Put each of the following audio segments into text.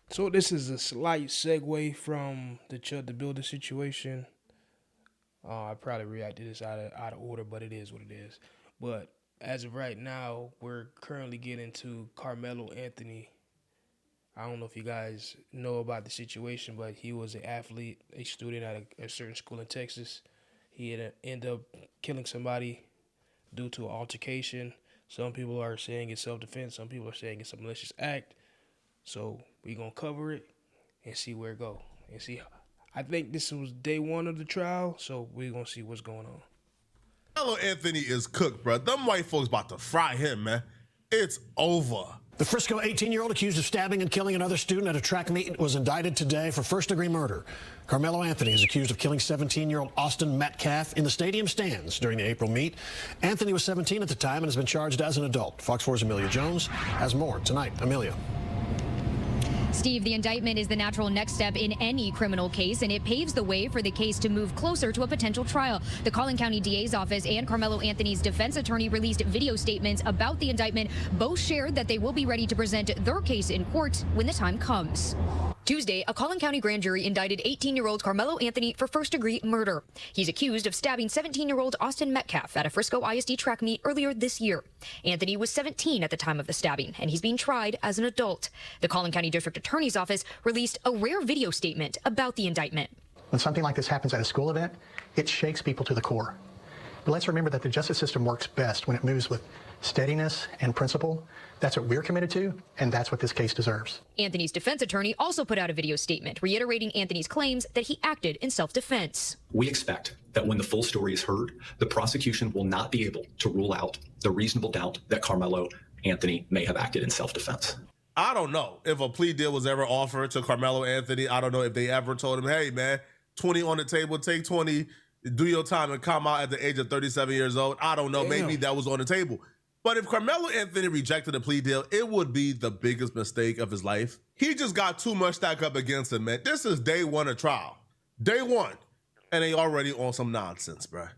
So this is a slight segue from the builder situation. I probably reacted this out of order, but it is what it is. But as of right now, we're currently getting to Carmelo Anthony. I don't know if you guys know about the situation, but he was an athlete, a student at a certain school in Texas. He had ended up killing somebody due to an altercation. Some people are saying it's self-defense. Some people are saying it's a malicious act. So we're going to cover it and see where it go. And see, I think this was day one of the trial, so we're going to see what's going on. Carmelo Anthony is cooked, bro. Them white folks about to fry him, man. It's over. The Frisco 18-year-old accused of stabbing and killing another student at a track meet was indicted today for first-degree murder. Carmelo Anthony is accused of killing 17-year-old Austin Metcalf in the stadium stands during the April meet. Anthony was 17 at the time and has been charged as an adult. Fox 4's Amelia Jones has more tonight. Amelia. Steve, the indictment is the natural next step in any criminal case, and it paves the way for the case to move closer to a potential trial. The Collin County DA's office and Carmelo Anthony's defense attorney released video statements about the indictment. Both shared that they will be ready to present their case in court when the time comes. Tuesday, a Collin County grand jury indicted 18-year-old Carmelo Anthony for first-degree murder. He's accused of stabbing 17-year-old Austin Metcalf at a Frisco ISD track meet earlier this year. Anthony was 17 at the time of the stabbing, and he's being tried as an adult. The Collin County District Attorney's Office released a rare video statement about the indictment. When something like this happens at a school event, it shakes people to the core. But let's remember that the justice system works best when it moves with steadiness and principle. That's what we're committed to, and that's what this case deserves. Anthony's defense attorney also put out a video statement reiterating Anthony's claims that he acted in self-defense. We expect that when the full story is heard, the prosecution will not be able to rule out the reasonable doubt that Carmelo Anthony may have acted in self-defense. I don't know if a plea deal was ever offered to Carmelo Anthony. I don't know if they ever told him, hey, man, 20 on the table, take 20, do your time and come out at the age of 37 years old. I don't know. Damn. Maybe that was on the table. But if Carmelo Anthony rejected a plea deal, it would be the biggest mistake of his life. He just got too much stacked up against him, man. This is day one of trial. Day one. And they already on some nonsense, bruh.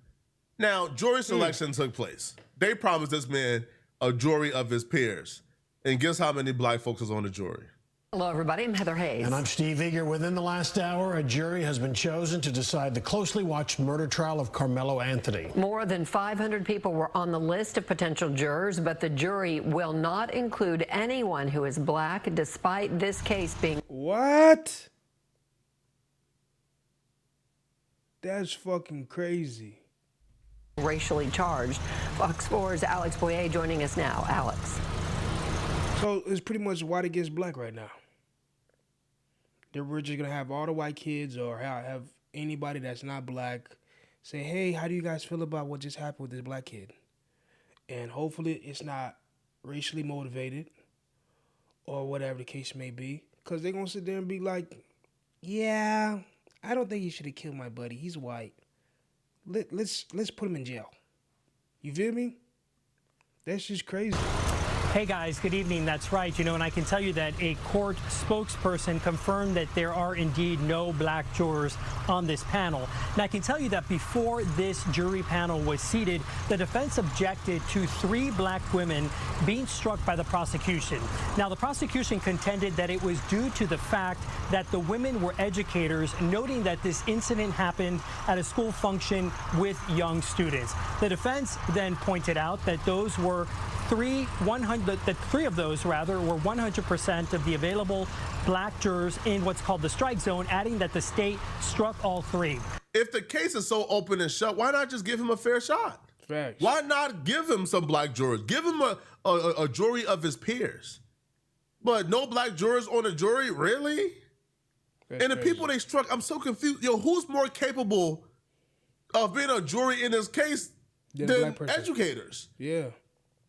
Now, jury selection took place. They promised this man a jury of his peers. And guess how many black folks is on the jury? Hello, everybody. I'm Heather Hayes. And I'm Steve Eager. Within the last hour, a jury has been chosen to decide the closely watched murder trial of Carmelo Anthony. More than 500 people were on the list of potential jurors, but the jury will not include anyone who is black, despite this case being... What? That's fucking crazy. ...racially charged. Fox 4's Alex Boyer joining us now. Alex. So it's pretty much white against black right now. We're just going to have all the white kids or have anybody that's not black say, hey, how do you guys feel about what just happened with this black kid? And hopefully it's not racially motivated or whatever the case may be. Because they're going to sit there and be like, yeah, I don't think you should have killed my buddy. He's white. Let's put him in jail. You feel me? That's just crazy. Hey guys, good evening. That's right. You know, and I can tell you that a court spokesperson confirmed that there are indeed no black jurors on this panel. And I can tell you that before this jury panel was seated, the defense objected to 3 black women being struck by the prosecution. Now, the prosecution contended that it was due to the fact that the women were educators, noting that this incident happened at a school function with young students. The defense then pointed out that those were three of those were 100% of the available black jurors in what's called the strike zone, adding that the state struck all 3. If the case is so open and shut, why not just give him a fair shot? Facts. Why not give him some black jurors? Give him a jury of his peers. But no black jurors on the jury? Really? That's and the crazy. people they struck, I'm so confused. Yo, who's more capable of being a jury in this case than educators? Yeah.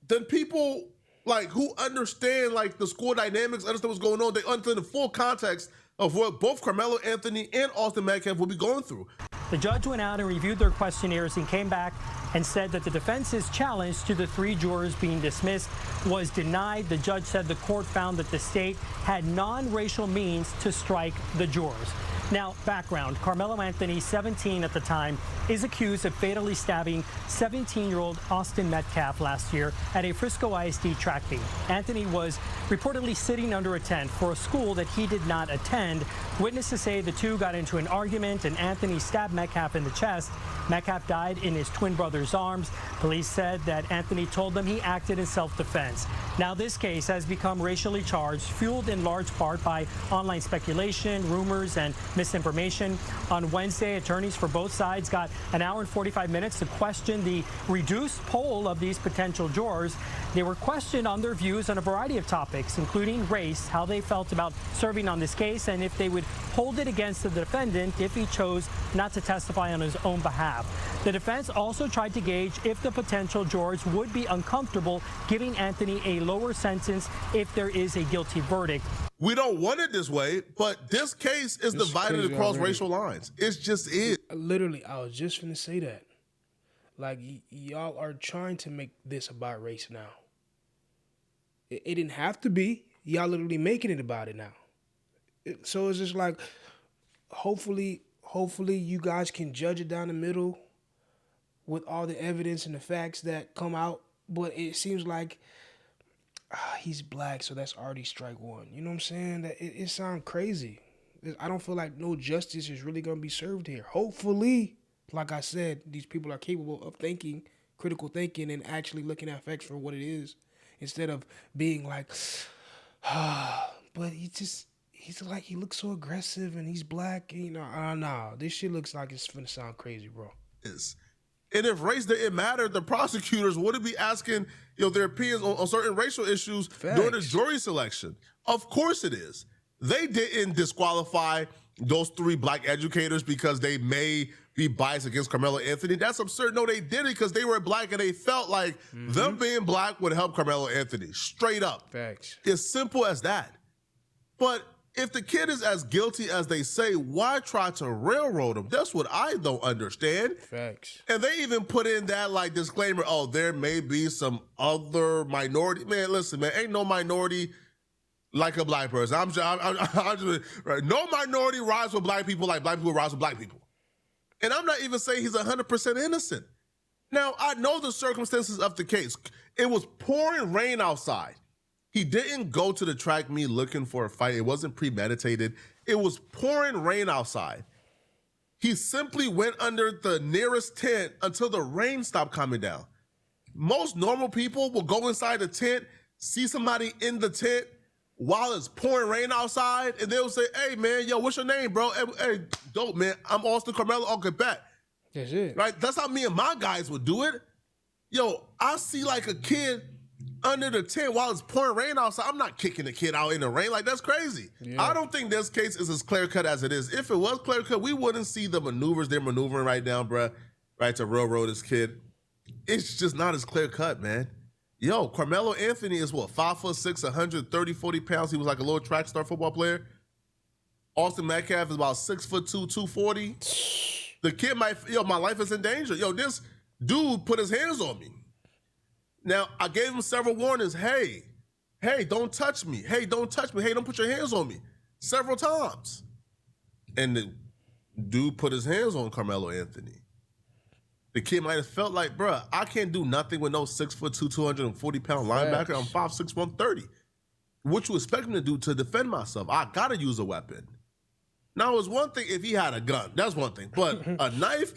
Than people like who understand like the school dynamics, understand what's going on. They understand the full context of what both Carmelo Anthony and Austin Metcalf will be going through. The judge went out and reviewed their questionnaires and came back and said that the defense's challenge to the 3 jurors being dismissed was denied. The judge said the court found that the state had non-racial means to strike the jurors. Now, background. Karmelo Anthony, 17 at the time, is accused of fatally stabbing 17-year-old Austin Metcalf last year at a Frisco ISD track meet. Anthony was reportedly sitting under a tent for a school that he did not attend. Witnesses say the two got into an argument and Anthony stabbed Metcalf in the chest. Metcalf died in his twin brother's arms. Police said that Anthony told them he acted in self-defense. Now, this case has become racially charged, fueled in large part by online speculation, rumors, and misinformation. On Wednesday, attorneys for both sides got an hour and 45 minutes to question the reduced poll of these potential jurors. They were questioned on their views on a variety of topics, including race, how they felt about serving on this case, and if they would hold it against the defendant if he chose not to testify on his own behalf. The defense also tried to gauge if the potential jurors would be uncomfortable giving Anthony a lower sentence if there is a guilty verdict. We don't want it this way, but this case is divided across racial lines. It's just it. Literally, I was just finna say that. Like, y'all are trying to make this about race now. It didn't have to be. Y'all literally making it about it now. So it's just like, hopefully you guys can judge it down the middle with all the evidence and the facts that come out. But it seems like he's black, so that's already strike one. You know what I'm saying? That it sounds crazy. I don't feel like no justice is really going to be served here. Hopefully, like I said, these people are capable of thinking, critical thinking, and actually looking at facts for what it is, instead of being like, but he's like, he looks so aggressive and he's black. You know, nah, this shit looks like it's finna sound crazy, bro. And if race didn't matter, the prosecutors wouldn't be asking, their opinions on certain racial issues during the jury selection. Of course it is. They didn't disqualify those 3 black educators because they may be biased against Karmelo Anthony. That's absurd. No, they did it because they were black and they felt like them being black would help Karmelo Anthony. Straight up. Facts. It's simple as that. But if the kid is as guilty as they say, why try to railroad him? That's what I don't understand. Facts. And they even put in that disclaimer, there may be some other minority. Man, listen, man, ain't no minority like a black person. I'm just right. No minority rise with black people like black people rise with black people. And I'm not even saying he's 100% innocent. Now, I know the circumstances of the case. It was pouring rain outside. He didn't go to the track meet looking for a fight. It wasn't premeditated. It was pouring rain outside. He simply went under the nearest tent until the rain stopped coming down. Most normal people will go inside the tent, see somebody in the tent while it's pouring rain outside, and they'll say, hey, man, yo, what's your name, bro? Hey, dope, man. I'm Austin Karmelo, Uncle Bet. That's it. Right? That's how me and my guys would do it. Yo, I see a kid under the tent while it's pouring rain outside. I'm not kicking the kid out in the rain. That's crazy. Yeah. I don't think this case is as clear-cut as it is. If it was clear-cut, we wouldn't see the maneuvers they're maneuvering right now, bruh, right, to railroad this kid. It's just not as clear-cut, man. Yo, Karmelo Anthony is 5'6", 130, 40 pounds. He was like a little track star football player. Austin Metcalf is about 6'2", 240. The kid might, my life is in danger. This dude put his hands on me. Now, I gave him several warnings. Hey, don't touch me. Hey, don't touch me. Hey, don't put your hands on me. Several times. And the dude put his hands on Karmelo Anthony. The kid might have felt like, bruh, I can't do nothing with no 6'2", 240-pound linebacker. I'm 5'6", 130. What you expect me to do to defend myself? I gotta use a weapon. Now, it's one thing if he had a gun. That's one thing. But a knife,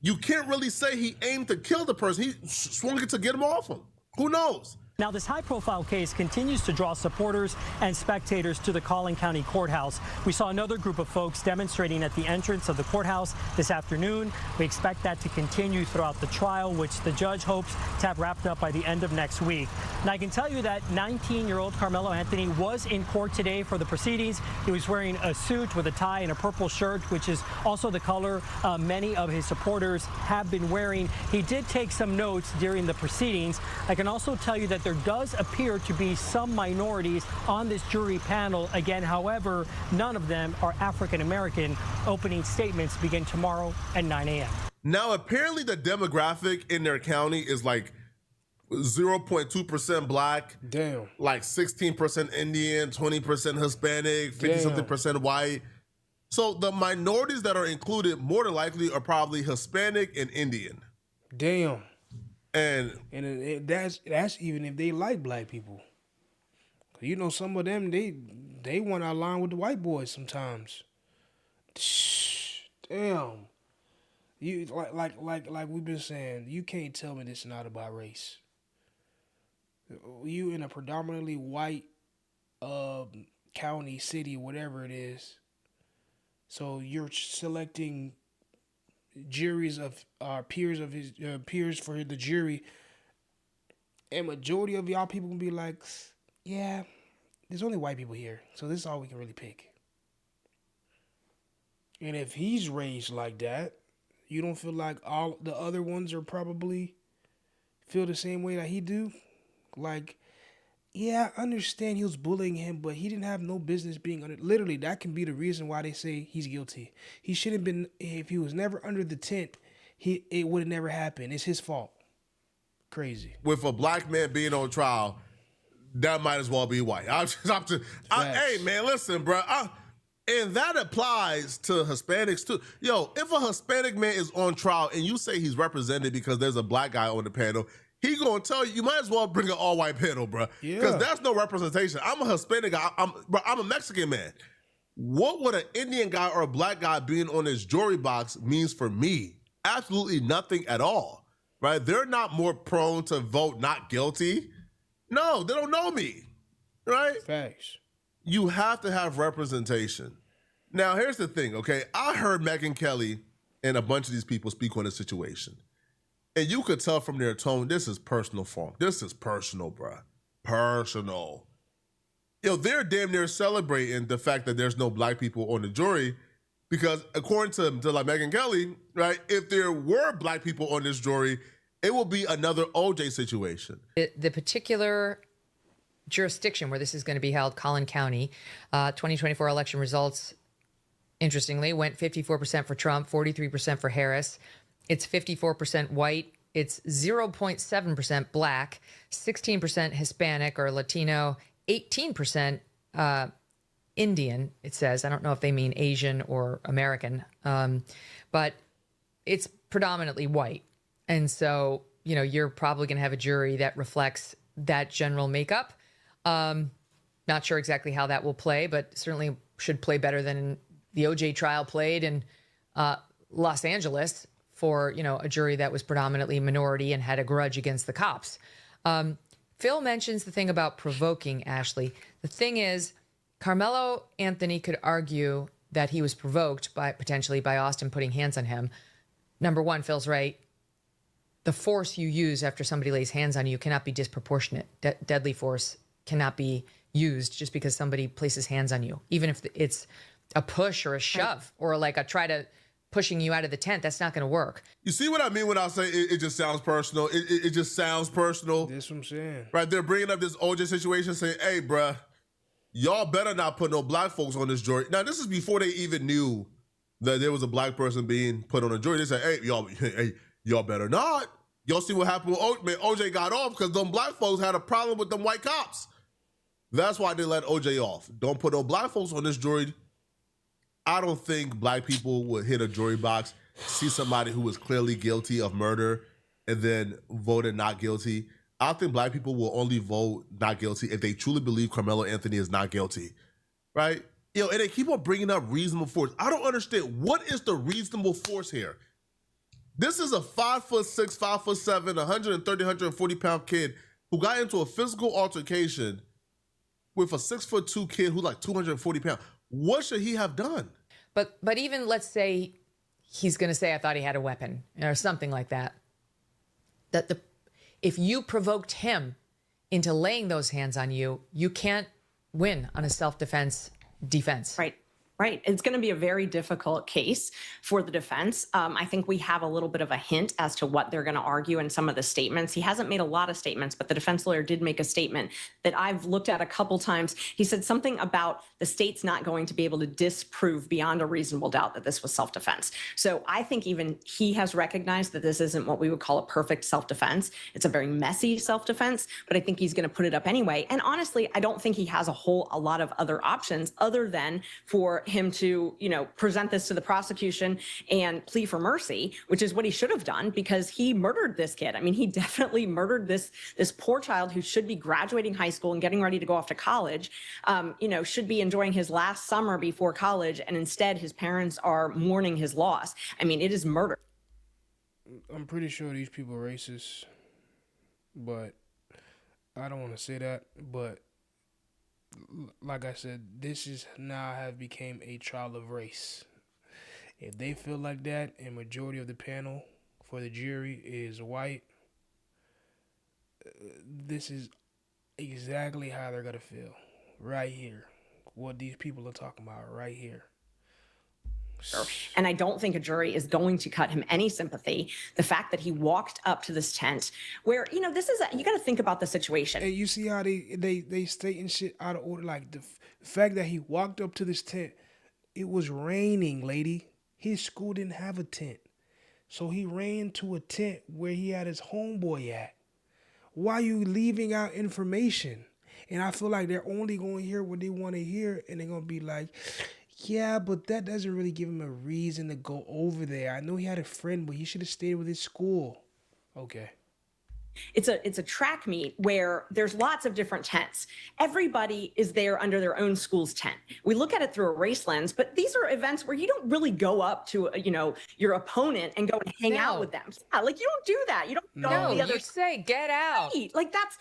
you can't really say he aimed to kill the person. He swung it to get him off him. Who knows? Now, this high-profile case continues to draw supporters and spectators to the Collin County Courthouse. We saw another group of folks demonstrating at the entrance of the courthouse this afternoon. We expect that to continue throughout the trial, which the judge hopes to have wrapped up by the end of next week. Now, I can tell you that 19-year-old Karmelo Anthony was in court today for the proceedings. He was wearing a suit with a tie and a purple shirt, which is also the color many of his supporters have been wearing. He did take some notes during the proceedings. I can also tell you that there does appear to be some minorities on this jury panel. Again, however, none of them are African American. Opening statements begin tomorrow at 9 a.m. Now, apparently the demographic in their county is 0.2% black. Damn. 16% 16% Indian, 20% Hispanic, 50-something% white. So the minorities that are included more than likely are probably Hispanic and Indian. Damn. And that's even if they like black people. You know, some of them they want to align with the white boys sometimes. Damn. You like we've been saying, you can't tell me this is not about race. You in a predominantly white county, city, whatever it is. So you're selecting juries of peers of his peers for the jury, and majority of y'all people can be like, yeah, there's only white people here, so this is all we can really pick. And if he's raised like that, you don't feel like all the other ones are probably feel the same way that he do? Like, yeah, I understand he was bullying him, but he didn't have no business being under. Literally, that can be the reason why they say he's guilty. He shouldn't have been. If he was never under the tent, it would have never happened. It's his fault. Crazy. With a black man being on trial, that might as well be white. Hey, man, listen, bro. And that applies to Hispanics too. Yo, if a Hispanic man is on trial and you say he's represented because there's a black guy on the panel, he gonna tell you might as well bring an all-white panel, bro. Because that's no representation. I'm a Hispanic guy. I'm a Mexican man. What would an Indian guy or a black guy being on this jury box means for me? Absolutely nothing at all, right? They're not more prone to vote not guilty. No, they don't know me, right? Facts. You have to have representation. Now, here's the thing, okay? I heard Megyn Kelly and a bunch of these people speak on the situation. And you could tell from their tone, this is personal for them. This is personal, bruh. Personal. Yo, they're damn near celebrating the fact that there's no black people on the jury because according to like Megyn Kelly, right, if there were black people on this jury, it will be another OJ situation. The particular jurisdiction where this is going to be held, Collin County, 2024 election results, interestingly, went 54% for Trump, 43% for Harris. It's 54% white. It's 0.7% black, 16% Hispanic or Latino, 18% Indian, it says. I don't know if they mean Asian or American, but it's predominantly white. And so, you know, you're probably going to have a jury that reflects that general makeup. Not sure exactly how that will play, but certainly should play better than the OJ trial played in Los Angeles for, you know, a jury that was predominantly minority and had a grudge against the cops. Phil mentions the thing about provoking, Ashley. The thing is, Karmelo Anthony could argue that he was provoked potentially by Austin putting hands on him. Number one, Phil's right. The force you use after somebody lays hands on you cannot be disproportionate. Deadly force cannot be used just because somebody places hands on you. Even if it's a push or a shove or like a try to pushing you out of the tent, that's not going to work. You see what I mean when I say it just sounds personal? It just sounds personal. That's what I'm saying. Right, they're bringing up this OJ situation saying, hey, bruh, y'all better not put no black folks on this jury. Now, this is before they even knew that there was a black person being put on a jury. They said, hey, y'all better not. Y'all see what happened with OJ? Man, OJ got off because them black folks had a problem with them white cops. That's why they let OJ off. Don't put no black folks on this jury. I don't think black people would hit a jury box, see somebody who was clearly guilty of murder, and then voted not guilty. I think black people will only vote not guilty if they truly believe Karmelo Anthony is not guilty, right? You know, and they keep on bringing up reasonable force. I don't understand. What is the reasonable force here? This is a 5'6", 5'7", 130, 140-pound kid who got into a physical altercation with a 6'2" kid who's like 240 pounds. What should he have done? But even let's say he's going to say, I thought he had a weapon or something like that. If you provoked him into laying those hands on you, you can't win on a self-defense defense. Right. It's going to be a very difficult case for the defense. I think we have a little bit of a hint as to what they're going to argue in some of the statements. He hasn't made a lot of statements, but the defense lawyer did make a statement that I've looked at a couple times. He said something about the state's not going to be able to disprove beyond a reasonable doubt that this was self-defense. So I think even he has recognized that this isn't what we would call a perfect self-defense. It's a very messy self-defense, but I think he's going to put it up anyway. And honestly, I don't think he has a lot of other options other than for him to, present this to the prosecution and plea for mercy, which is what he should have done because he murdered this kid. I mean, he definitely murdered this poor child who should be graduating high school and getting ready to go off to college, should be enjoying his last summer before college. And instead, his parents are mourning his loss. I mean, it is murder. I'm pretty sure these people are racist, but I don't want to say that. But like I said, this is now have become a trial of race. If they feel like that, and majority of the panel for the jury is white, this is exactly how they're gonna feel. Right here, what these people are talking about right here. And I don't think a jury is going to cut him any sympathy. The fact that he walked up to this tent where, this is, you got to think about the situation. And you see how they stating shit out of order. Like the fact that he walked up to this tent, it was raining, lady. His school didn't have a tent. So he ran to a tent where he had his homeboy at. Why are you leaving out information? And I feel like they're only going to hear what they want to hear. And they're going to be like, yeah, but that doesn't really give him a reason to go over there. I know he had a friend, but he should have stayed with his school. Okay. It's a track meet where there's lots of different tents. Everybody is there under their own school's tent. We look at it through a race lens, but these are events where you don't really go up to, your opponent and go and hang out with them. Yeah, like you don't do that. You don't go the other. You say get out. Like that's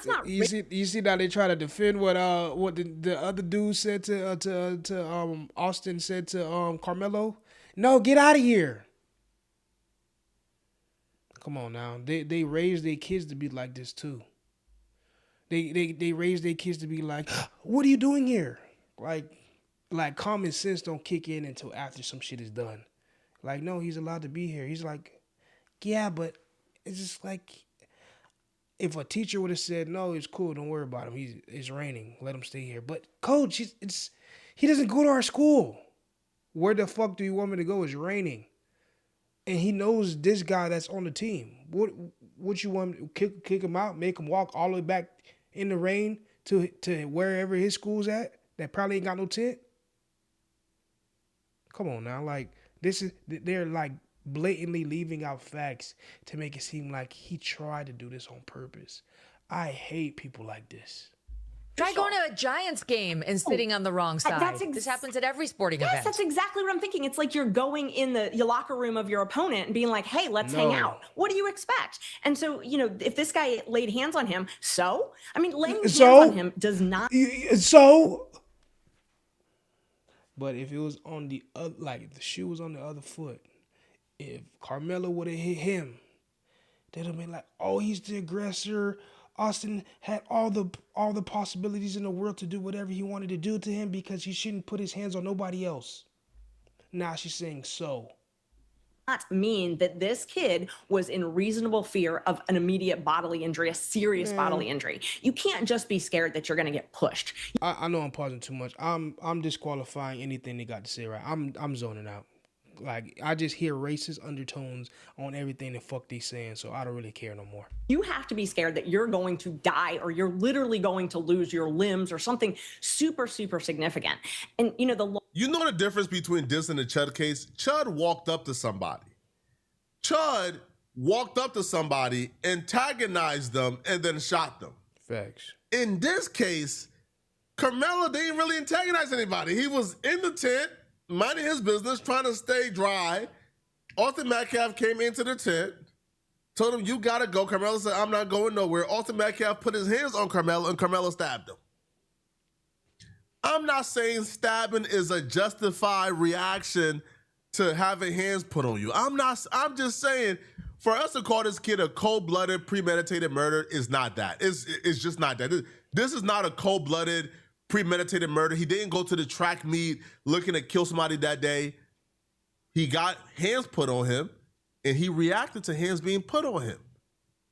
not. You see that they try to defend what the other dude said to Austin said to Karmelo. No, get out of here. Come on now. They raise their kids to be like this too. They raise their kids to be like, what are you doing here? Like common sense don't kick in until after some shit is done. Like, no, he's allowed to be here. He's like, yeah, but it's just like if a teacher would have said, no, it's cool, don't worry about him. It's raining. Let him stay here. But coach, he doesn't go to our school. Where the fuck do you want me to go? It's raining. And he knows this guy that's on the team. What you want to kick him out, make him walk all the way back in the rain to wherever his school's at that probably ain't got no tent? Come on now, like they're like blatantly leaving out facts to make it seem like he tried to do this on purpose. I hate people like this. Try going to a Giants game and sitting on the wrong side. This happens at every sporting event. Yes, that's exactly what I'm thinking. It's like you're going in the locker room of your opponent and being like, hey, let's hang out. What do you expect? And so, if this guy laid hands on him, laying hands on him does not. But if it was on the other, like if the shoe was on the other foot, if Karmelo would have hit him, they'd have been like, oh, he's the aggressor. Austin had all the possibilities in the world to do whatever he wanted to do to him because he shouldn't put his hands on nobody else. Now she's saying so. Not mean that this kid was in reasonable fear of an immediate bodily injury, a serious bodily injury. You can't just be scared that you're going to get pushed. I know I'm pausing too much. I'm disqualifying anything they got to say right. I'm zoning out. Like, I just hear racist undertones on everything the fuck they saying, so I don't really care no more. You have to be scared that you're going to die or you're literally going to lose your limbs or something super, super significant. And, you know the difference between this and the Chud case? Chud walked up to somebody. Chud walked up to somebody, antagonized them, and then shot them. Facts. In this case, Karmelo didn't really antagonize anybody. He was in the tent, minding his business, trying to stay dry. Austin Metcalf came into the tent, told him, you gotta go. Karmelo said, I'm not going nowhere. Austin Metcalf put his hands on Karmelo, and Karmelo stabbed him. I'm not saying stabbing is a justified reaction to having hands put on you. I'm just saying, for us to call this kid a cold-blooded, premeditated murder is not that. It's just not that. This is not a cold-blooded, premeditated murder. He didn't go to the track meet looking to kill somebody that day. He got hands put on him, and he reacted to hands being put on him.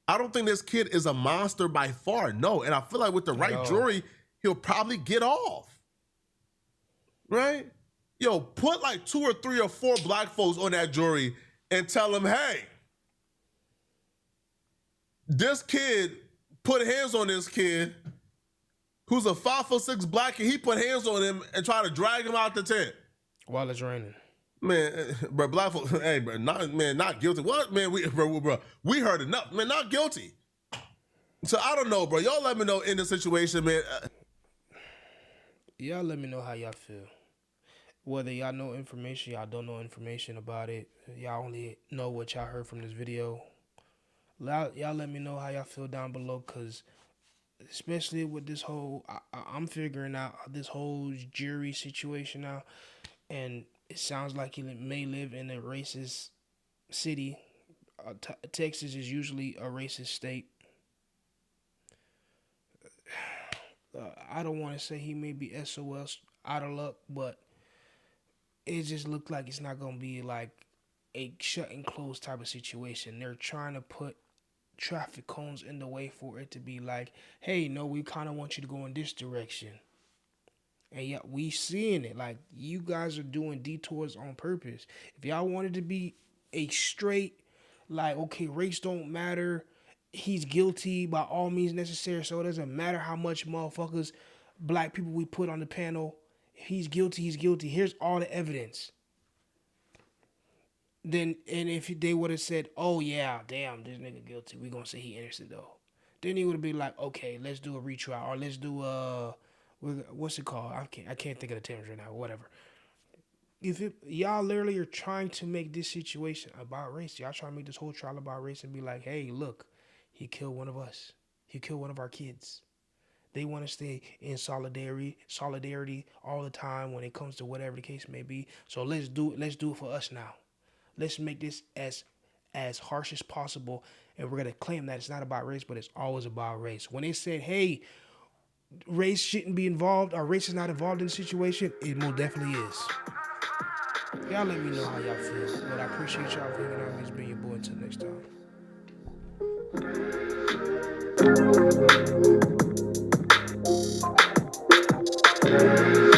I don't think this kid is a monster by far, no. And I feel like with the right jury, he'll probably get off. Right? Yo, put like 2 or 3 or 4 black folks on that jury and tell them, hey, this kid put hands on this kid who's a 5'6" black kid. He put hands on him and tried to drag him out the tent while it's raining. Man, bro, black folks, hey, bro, not guilty. What, man? We heard enough, man. Not guilty. So I don't know, bro. Y'all let me know in the situation, man. Y'all let me know how y'all feel. Whether y'all know information, y'all don't know information about it. Y'all only know what y'all heard from this video. Y'all let me know how y'all feel down below, cause especially with this whole, I'm figuring out this whole jury situation now, and it sounds like he may live in a racist city. Texas is usually a racist state. I don't want to say he may be SOS out of luck, but it just looked like it's not going to be like a shut and close type of situation. They're trying to put traffic cones in the way for it to be like, hey, no, we kind of want you to go in this direction. And yeah, we seeing it. Like, you guys are doing detours on purpose. If y'all wanted to be a straight, like, okay, race don't matter, he's guilty by all means necessary, so it doesn't matter how much motherfuckers, black people we put on the panel, if he's guilty, he's guilty. Here's all the evidence. Then, and if they would have said, oh yeah, damn, this nigga guilty, we gonna say he innocent though. Then he would have been like, okay, let's do a retrial, or let's do what's it called? I can't think of the terms right now. Whatever. Y'all literally are trying to make this situation about race. Y'all trying to make this whole trial about race and be like, hey, look, he killed one of us. He killed one of our kids. They want to stay in solidarity all the time when it comes to whatever the case may be. So let's do it for us now. Let's make this as harsh as possible, and we're gonna claim that it's not about race, but it's always about race. When they said, hey, race shouldn't be involved, or race is not involved in the situation, it most definitely is. Y'all let me know how y'all feel, but I appreciate y'all for hanging out with me. It's been your boy. Until next time.